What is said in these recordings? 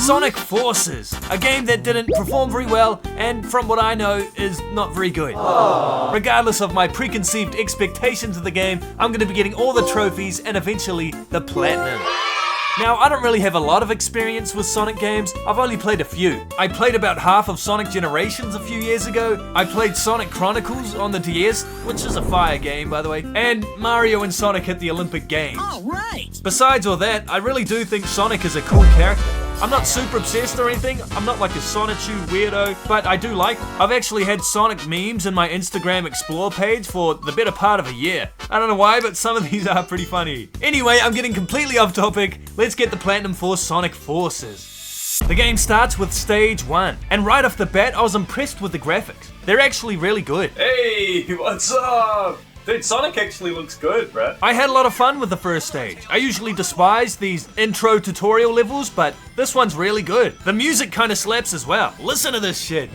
Sonic Forces, a game that didn't perform very well and from what I know is not very good. Regardless of my preconceived expectations of the game, I'm going to be getting all the trophies and eventually the platinum. Now, I don't really have a lot of experience with Sonic games, I've only played a few. I played about half of Sonic Generations a few years ago, I played Sonic Chronicles on the DS, which is a fire game by the way, and Mario and Sonic at the Olympic Games. Alright! Besides all that, I really do think Sonic is a cool character. I'm not super obsessed or anything, I'm not like a Sonichu weirdo, but I do like them. I've actually had Sonic memes in my Instagram Explore page for the better part of a year. I don't know why, but some of these are pretty funny. Anyway, I'm getting completely off topic. Let's get the platinum for Sonic Forces. The game starts with stage 1, and right off the bat I was impressed with the graphics. They're actually really good. Hey, what's up? Dude, Sonic actually looks good, bruh. I had a lot of fun with the first stage. I usually despise these intro tutorial levels, but this one's really good. The music kinda slaps as well. Listen to this shit.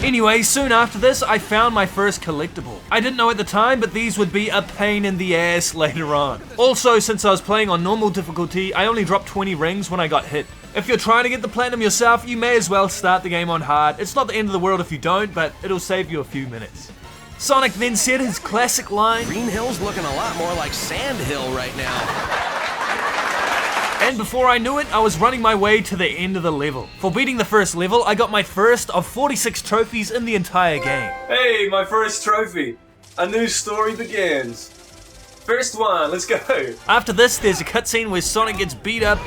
Anyway, soon after this, I found my first collectible. I didn't know at the time, but these would be a pain in the ass later on. Also, since I was playing on normal difficulty, I only dropped 20 rings when I got hit. If you're trying to get the platinum yourself, you may as well start the game on hard. It's not the end of the world if you don't, but it'll save you a few minutes. Sonic then said his classic line, Green Hill's looking a lot more like Sand Hill right now. and before I knew it, I was running my way to the end of the level. For beating the first level, I got my first of 46 trophies in the entire game. Hey, my first trophy. A new story begins. First one, let's go. After this, there's a cutscene where Sonic gets beat up,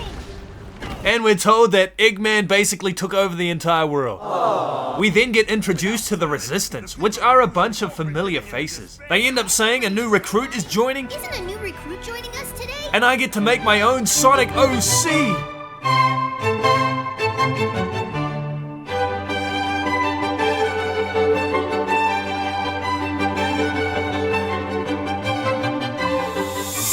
and we're told that Eggman basically took over the entire world. We then get introduced to the Resistance, which are a bunch of familiar faces. They end up saying a new recruit is joining, Isn't a new recruit joining us today? and I get to make my own Sonic OC!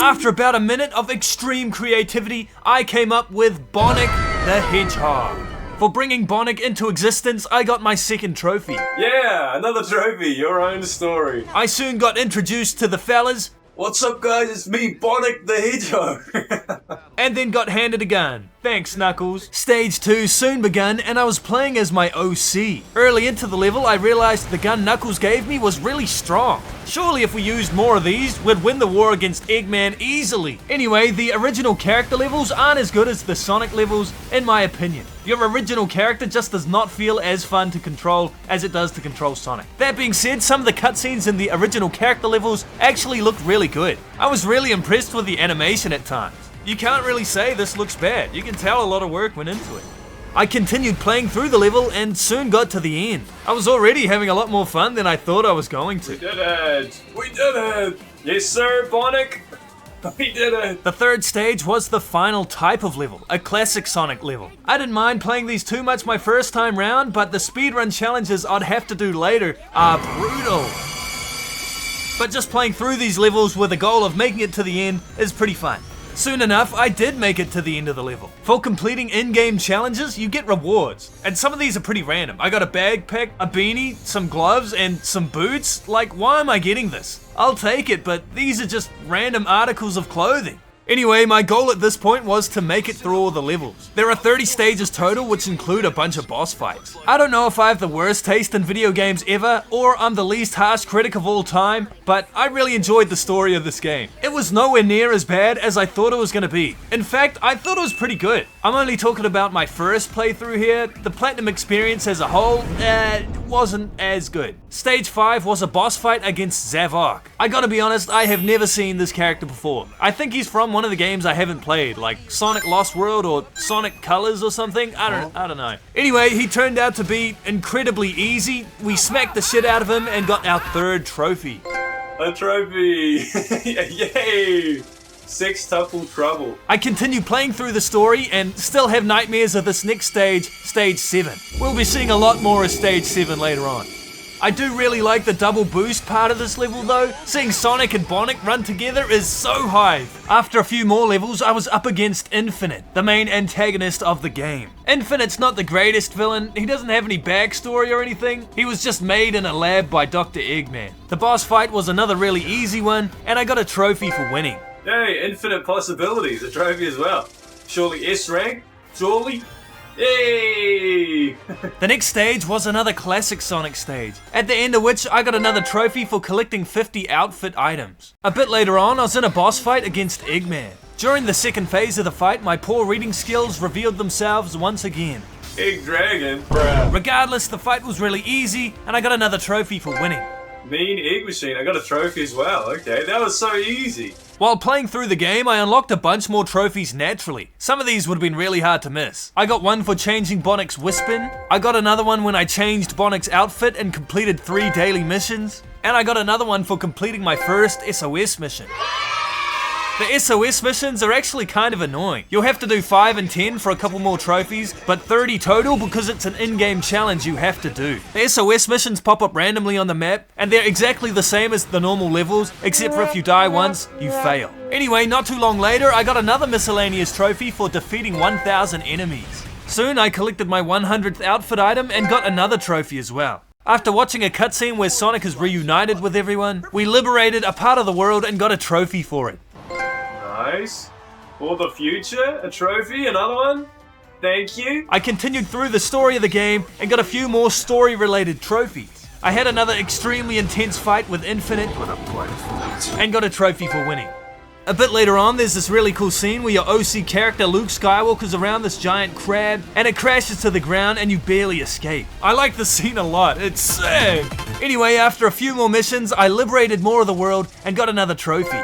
After about a minute of extreme creativity, I came up with Bonnick the Hedgehog. For bringing Bonnick into existence, I got my second trophy. Yeah, another trophy, your own story. I soon got introduced to the fellas, What's up guys, it's me, Bonnick the Hedgehog. and then got handed a gun. Thanks, Knuckles. Stage 2 soon begun, and I was playing as my OC. Early into the level, I realized the gun Knuckles gave me was really strong. Surely if we used more of these, we'd win the war against Eggman easily. Anyway, the original character levels aren't as good as the Sonic levels, in my opinion. Your original character just does not feel as fun to control as it does to control Sonic. That being said, some of the cutscenes in the original character levels actually looked really good. I was really impressed with the animation at times. You can't really say this looks bad, you can tell a lot of work went into it. I continued playing through the level and soon got to the end. I was already having a lot more fun than I thought I was going to. We did it! We did it! Yes sir, Bonnick! We did it! The third stage was the final type of level, a classic Sonic level. I didn't mind playing these too much my first time round, but the speedrun challenges I'd have to do later are brutal. But just playing through these levels with the goal of making it to the end is pretty fun. Soon enough, I did make it to the end of the level. For completing in-game challenges, you get rewards. And some of these are pretty random. I got a backpack, a beanie, some gloves, and some boots. Like, why am I getting this? I'll take it, but these are just random articles of clothing. Anyway, my goal at this point was to make it through all the levels. There are 30 stages total, which include a bunch of boss fights. I don't know if I have the worst taste in video games ever, or I'm the least harsh critic of all time, but I really enjoyed the story of this game. It was nowhere near as bad as I thought it was gonna be. In fact, I thought it was pretty good. I'm only talking about my first playthrough here. The Platinum experience as a whole, wasn't as good. Stage 5 was a boss fight against Zavok. I gotta be honest, I have never seen this character before. I think he's from one of the games I haven't played, like Sonic Lost World or Sonic Colors or something. I don't know. Anyway, he turned out to be incredibly easy. We smacked the shit out of him and got our third trophy. A trophy! Yay! Sextuple trouble. I continue playing through the story and still have nightmares of this next stage, Stage 7. We'll be seeing a lot more of Stage 7 later on. I do really like the double boost part of this level though. Seeing Sonic and Bonnick run together is so hype. After a few more levels, I was up against Infinite, the main antagonist of the game. Infinite's not the greatest villain, he doesn't have any backstory or anything. He was just made in a lab by Dr. Eggman. The boss fight was another really easy one, and I got a trophy for winning. Hey, infinite possibilities, a trophy as well. Surely S rank? Surely? Yay! The next stage was another classic Sonic stage, at the end of which I got another trophy for collecting 50 outfit items. A bit later on, I was in a boss fight against Eggman. During the second phase of the fight, my poor reading skills revealed themselves once again. Egg Dragon? Regardless, the fight was really easy, and I got another trophy for winning. Mean Egg Machine, I got a trophy as well. Okay, that was so easy. While playing through the game, I unlocked a bunch more trophies naturally. Some of these would have been really hard to miss. I got one for changing Bonic's Whispin, I got another one when I changed Bonic's outfit and completed 3 daily missions, and I got another one for completing my first SOS mission. The SOS missions are actually kind of annoying. You'll have to do 5 and 10 for a couple more trophies, but 30 total because it's an in-game challenge you have to do. The SOS missions pop up randomly on the map, and they're exactly the same as the normal levels, except for if you die once, you fail. Anyway, not too long later, I got another miscellaneous trophy for defeating 1,000 enemies. Soon I collected my 100th outfit item and got another trophy as well. After watching a cutscene where Sonic is reunited with everyone, we liberated a part of the world and got a trophy for it. Nice. For the future, a trophy, another one. Thank you. I continued through the story of the game and got a few more story-related trophies. I had another extremely intense fight with Infinite and got a trophy for winning. A bit later on, there's this really cool scene where your OC character Luke Skywalker's around this giant crab and it crashes to the ground and you barely escape. I like the scene a lot, it's sick! Anyway, after a few more missions, I liberated more of the world and got another trophy.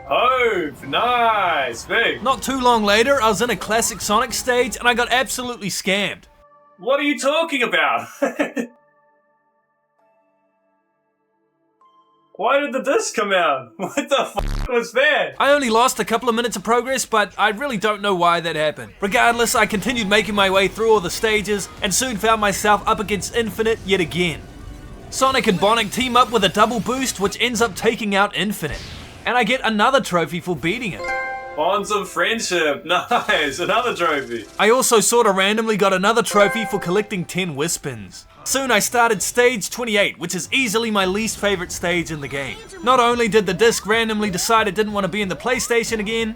Oh, nice, big. Not too long later, I was in a classic Sonic stage and I got absolutely scammed. What are you talking about? Why did the disc come out? What the f was that? I only lost a couple of minutes of progress, but I really don't know why that happened. Regardless, I continued making my way through all the stages and soon found myself up against Infinite yet again. Sonic and Bonic team up with a double boost which ends up taking out Infinite. And I get another trophy for beating him. Bonds of friendship, nice, another trophy. I also sorta randomly got another trophy for collecting 10 Whispins. Soon I started stage 28, which is easily my least favorite stage in the game. Not only did the disc randomly decide it didn't want to be in the PlayStation again,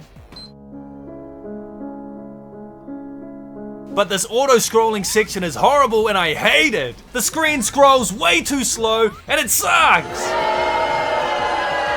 but this auto-scrolling section is horrible and I hate it. The screen scrolls way too slow and it sucks.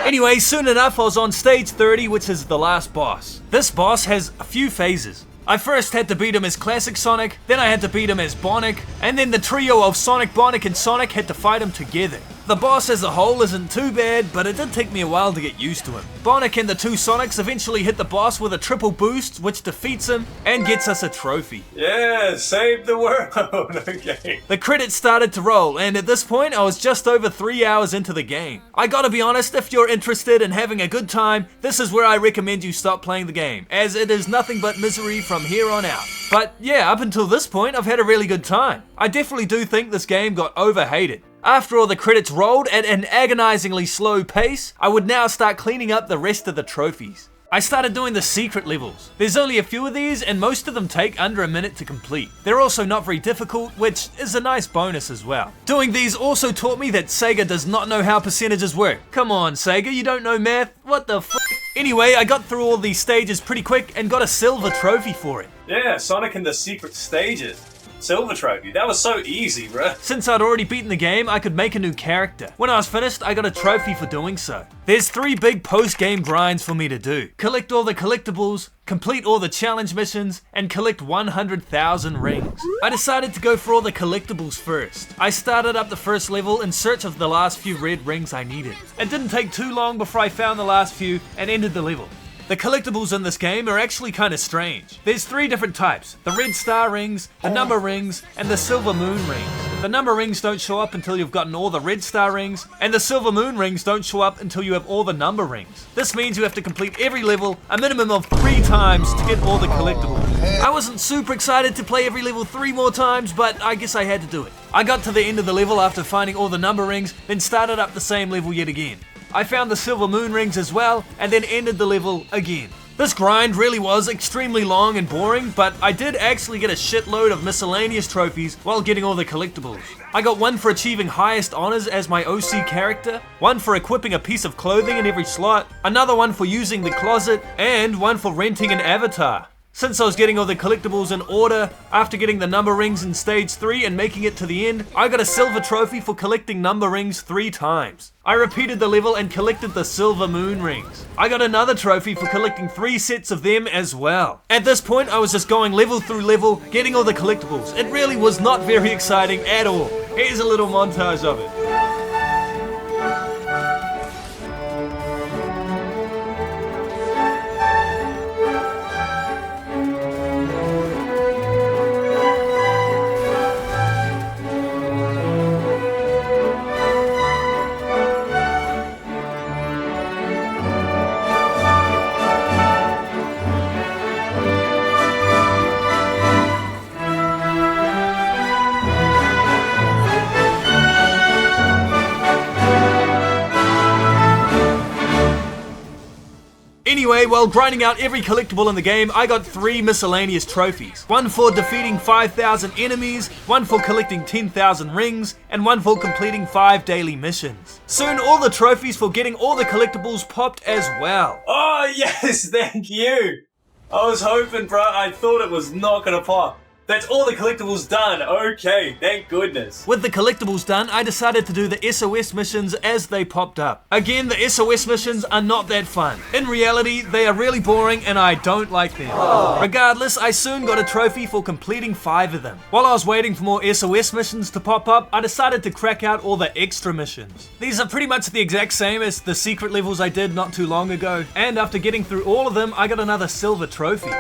Anyway, soon enough I was on stage 30, which is the last boss. This boss has a few phases. I first had to beat him as Classic Sonic, then I had to beat him as Bonic, and then the trio of Sonic, Bonic, and Sonic had to fight him together. The boss as a whole isn't too bad, but it did take me a while to get used to him. Bonic and the two Sonics eventually hit the boss with a triple boost, which defeats him and gets us a trophy. Yeah, save the world. Okay. The credits started to roll, and at this point I was just over 3 hours into the game. I gotta be honest, if you're interested in having a good time, this is where I recommend you stop playing the game, as it is nothing but misery from here on out. But yeah, up until this point I've had a really good time. I definitely do think this game got overhated. After all the credits rolled at an agonizingly slow pace, I would now start cleaning up the rest of the trophies. I started doing the secret levels. There's only a few of these and most of them take under a minute to complete. They're also not very difficult, which is a nice bonus as well. Doing these also taught me that Sega does not know how percentages work. Come on Sega, you don't know math? What the f***? Anyway, I got through all these stages pretty quick and got a silver trophy for it. Yeah, Sonic and the secret stages. Silver trophy, that was so easy, bruh. Since I'd already beaten the game, I could make a new character. When I was finished, I got a trophy for doing so. There's 3 big post-game grinds for me to do. Collect all the collectibles, complete all the challenge missions, and collect 100,000 rings. I decided to go for all the collectibles first. I started up the first level in search of the last few red rings I needed. It didn't take too long before I found the last few and ended the level. The collectibles in this game are actually kind of strange. There's 3 different types: the red star rings, the number rings, and the silver moon rings. The number rings don't show up until you've gotten all the red star rings, and the silver moon rings don't show up until you have all the number rings. This means you have to complete every level a minimum of 3 times to get all the collectibles. I wasn't super excited to play every level 3 more times, but I guess I had to do it. I got to the end of the level after finding all the number rings, then started up the same level yet again. I found the silver moon rings as well, and then ended the level again. This grind really was extremely long and boring, but I did actually get a shitload of miscellaneous trophies while getting all the collectibles. I got one for achieving highest honors as my OC character, one for equipping a piece of clothing in every slot, another one for using the closet, and one for renting an avatar. Since I was getting all the collectibles in order, after getting the number rings in stage 3 and making it to the end, I got a silver trophy for collecting number rings 3 times. I repeated the level and collected the silver moon rings. I got another trophy for collecting 3 sets of them as well. At this point, I was just going level through level, getting all the collectibles. It really was not very exciting at all. Here's a little montage of it. Anyway, while grinding out every collectible in the game, I got 3 miscellaneous trophies. One for defeating 5,000 enemies, one for collecting 10,000 rings, and one for completing 5 daily missions. Soon all the trophies for getting all the collectibles popped as well. Oh yes, thank you. I was hoping, bro. I thought it was not gonna pop. That's all the collectibles done. Okay, thank goodness. With the collectibles done, I decided to do the SOS missions as they popped up. Again, the SOS missions are not that fun. In reality, they are really boring and I don't like them. Regardless, I soon got a trophy for completing 5 of them. While I was waiting for more SOS missions to pop up, I decided to crack out all the extra missions. These are pretty much the exact same as the secret levels I did not too long ago, and after getting through all of them, I got another silver trophy.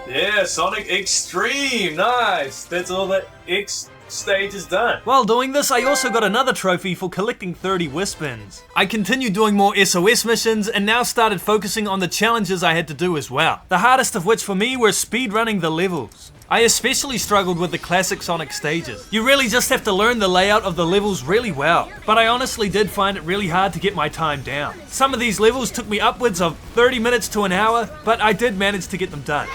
Yeah, Sonic Extreme, nice. That's all that X stage is done. While doing this, I also got another trophy for collecting 30 Wispins. I continued doing more SOS missions and now started focusing on the challenges I had to do as well. The hardest of which for me were speedrunning the levels. I especially struggled with the classic Sonic stages. You really just have to learn the layout of the levels really well, but I honestly did find it really hard to get my time down. Some of these levels took me upwards of 30 minutes to an hour, but I did manage to get them done.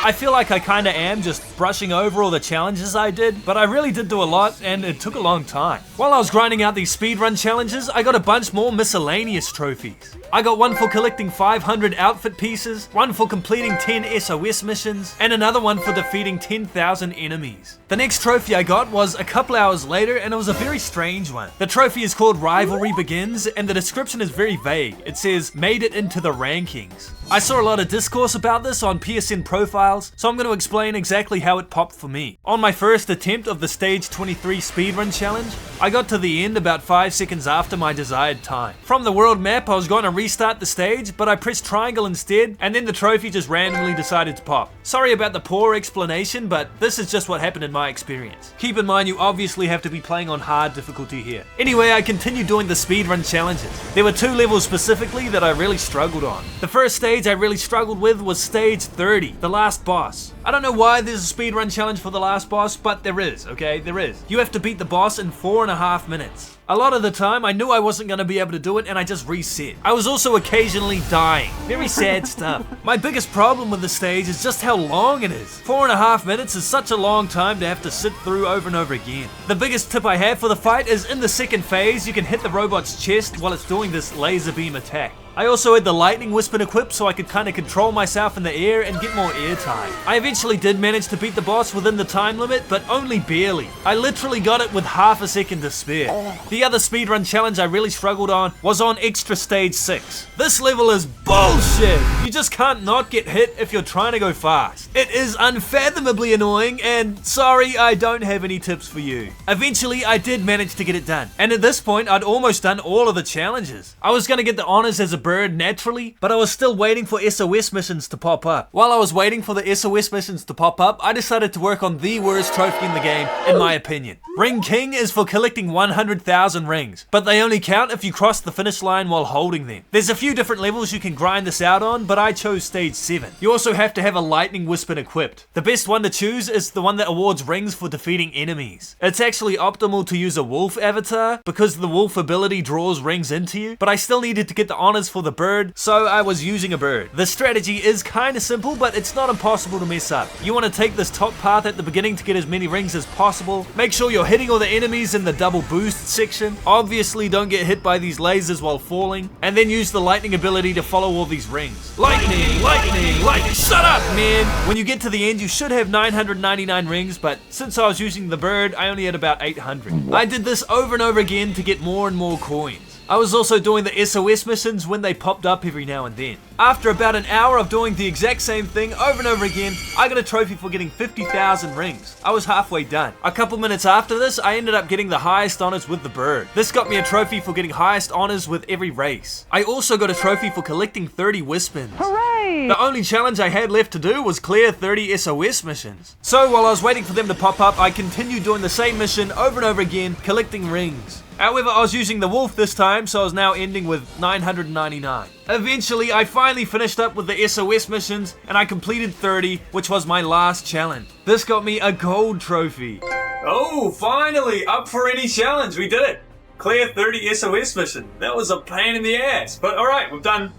I feel like I kinda am just brushing over all the challenges I did, but I really did do a lot and it took a long time. While I was grinding out these speedrun challenges, I got a bunch more miscellaneous trophies. I got one for collecting 500 outfit pieces, one for completing 10 SOS missions, and another one for defeating 10,000 enemies. The next trophy I got was a couple hours later and it was a very strange one. The trophy is called Rivalry Begins and the description is very vague. It says, made it into the rankings. I saw a lot of discourse about this on PSN profiles, so I'm going to explain exactly how it popped for me. On my first attempt of the stage 23 speedrun challenge, I got to the end about 5 seconds after my desired time. From the world map, I was going to restart the stage, but I pressed triangle instead, and then the trophy just randomly decided to pop. Sorry about the poor explanation, but this is just what happened in my experience. Keep in mind you obviously have to be playing on hard difficulty here. Anyway, I continued doing the speedrun challenges. There were 2 levels specifically that I really struggled on. The first stage I really struggled with was stage 30, the last boss. I don't know why there's a speedrun challenge for the last boss, but there is, okay? There is. You have to beat the boss in 4.5 minutes. A lot of the time, I knew I wasn't going to be able to do it and I just reset. I was also occasionally dying. Very sad stuff. My biggest problem with the stage is just how long it is. 4.5 minutes is such a long time to have to sit through over and over again. The biggest tip I have for the fight is in the second phase, you can hit the robot's chest while it's doing this laser beam attack. I also had the lightning Wispin equipped so I could kind of control myself in the air and get more air time. I eventually did manage to beat the boss within the time limit, but only barely. I literally got it with half a second to spare. The other speedrun challenge I really struggled on was on Extra Stage 6. This level is bullshit! You just can't not get hit if you're trying to go fast. It is unfathomably annoying and sorry, I don't have any tips for you. Eventually, I did manage to get it done, and at this point, I'd almost done all of the challenges. I was gonna get the honors as a bird naturally, but I was still waiting for SOS missions to pop up. While I was waiting for the SOS missions to pop up, I decided to work on the worst trophy in the game, in my opinion. Ring King is for collecting 100,000 rings, but they only count if you cross the finish line while holding them. There's a few different levels you can grind this out on, but I chose stage 7. You also have to have a lightning Wispin equipped. The best one to choose is the one that awards rings for defeating enemies. It's actually optimal to use a wolf avatar, because the wolf ability draws rings into you, but I still needed to get the honors for the bird, so I was using a bird. The strategy is kinda simple, but it's not impossible to mess up. You want to take this top path at the beginning to get as many rings as possible. Make sure you're hitting all the enemies in the double boost section. Obviously don't get hit by these lasers while falling, and then use the lightning ability to follow all these rings. Lightning, lightning, lightning, shut up, man! When you get to the end, you should have 999 rings, but since I was using the bird, I only had about 800. I did this over and over again to get more and more coins. I was also doing the SOS missions when they popped up every now and then. After about an hour of doing the exact same thing over and over again, I got a trophy for getting 50,000 rings. I was halfway done. A couple minutes after this, I ended up getting the highest honors with the bird. This got me a trophy for getting highest honors with every race. I also got a trophy for collecting 30 Wispins. Hooray! The only challenge I had left to do was clear 30 SOS missions. So while I was waiting for them to pop up, I continued doing the same mission over and over again, collecting rings. However, I was using the wolf this time, so I was now ending with 999. Eventually, I finally finished up with the SOS missions, and I completed 30, which was my last challenge. This got me a gold trophy. Oh, finally! Up for any challenge, we did it! Clear 30 SOS mission. That was a pain in the ass. But alright, we've done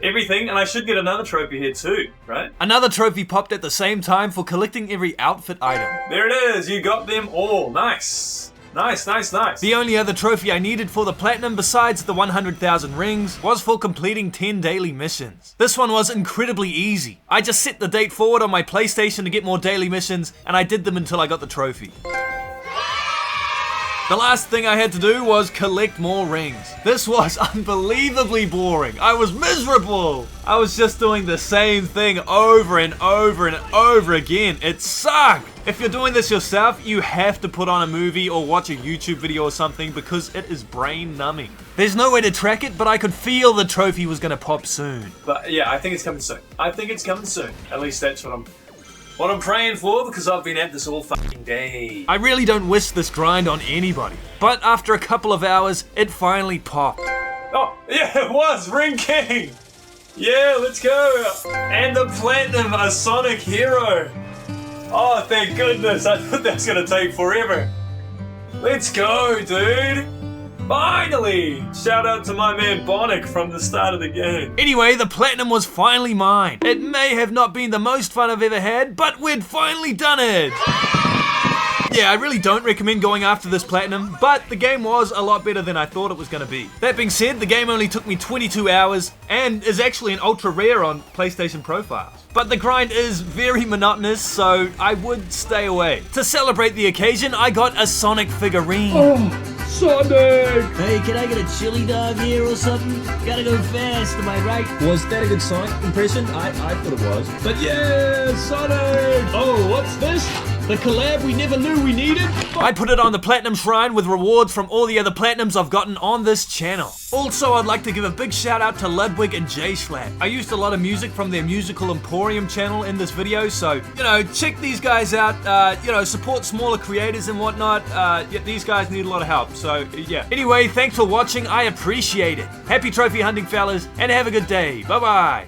everything, and I should get another trophy here too, right? Another trophy popped at the same time for collecting every outfit item. There it is, you got them all. Nice. Nice, nice, nice. The only other trophy I needed for the platinum besides the 100,000 rings was for completing 10 daily missions. This one was incredibly easy. I just set the date forward on my PlayStation to get more daily missions, and I did them until I got the trophy. The last thing I had to do was collect more rings. This was unbelievably boring. I was miserable. I was just doing the same thing over and over and over again. It sucked. If you're doing this yourself, you have to put on a movie or watch a YouTube video or something because it is brain numbing. There's no way to track it, but I could feel the trophy was gonna pop soon. But yeah, I think it's coming soon. I think it's coming soon. At least that's what I'm praying for, because I've been at this all fucking day. I really don't wish this grind on anybody, but after a couple of hours, it finally popped. Oh, yeah, it was! Ring King! Yeah, let's go! And the Platinum, a Sonic hero! Oh, thank goodness! I thought that was gonna take forever. Let's go, dude! Finally! Shout out to my man Bonic from the start of the game. Anyway, the platinum was finally mine. It may have not been the most fun I've ever had, but we'd finally done it! Yeah, I really don't recommend going after this platinum, but the game was a lot better than I thought it was going to be. That being said, the game only took me 22 hours and is actually an ultra rare on PlayStation profiles. But the grind is very monotonous, so I would stay away. To celebrate the occasion, I got a Sonic figurine. Oh, Sonic! Hey, can I get a chili dog here or something? Gotta go fast, am I right? Was that a good Sonic impression? I thought it was. But yeah, Sonic! Oh, what's this? The collab we never knew we needed? I put it on the Platinum Shrine with rewards from all the other Platinums I've gotten on this channel. Also, I'd like to give a big shout out to Ludwig and Schlatt. I used a lot of music from their Musical Emporium channel in this video, so, you know, check these guys out, you know, support smaller creators and whatnot. Yeah, these guys need a lot of help, so, yeah. Anyway, thanks for watching, I appreciate it. Happy trophy hunting, fellas, and have a good day. Bye-bye.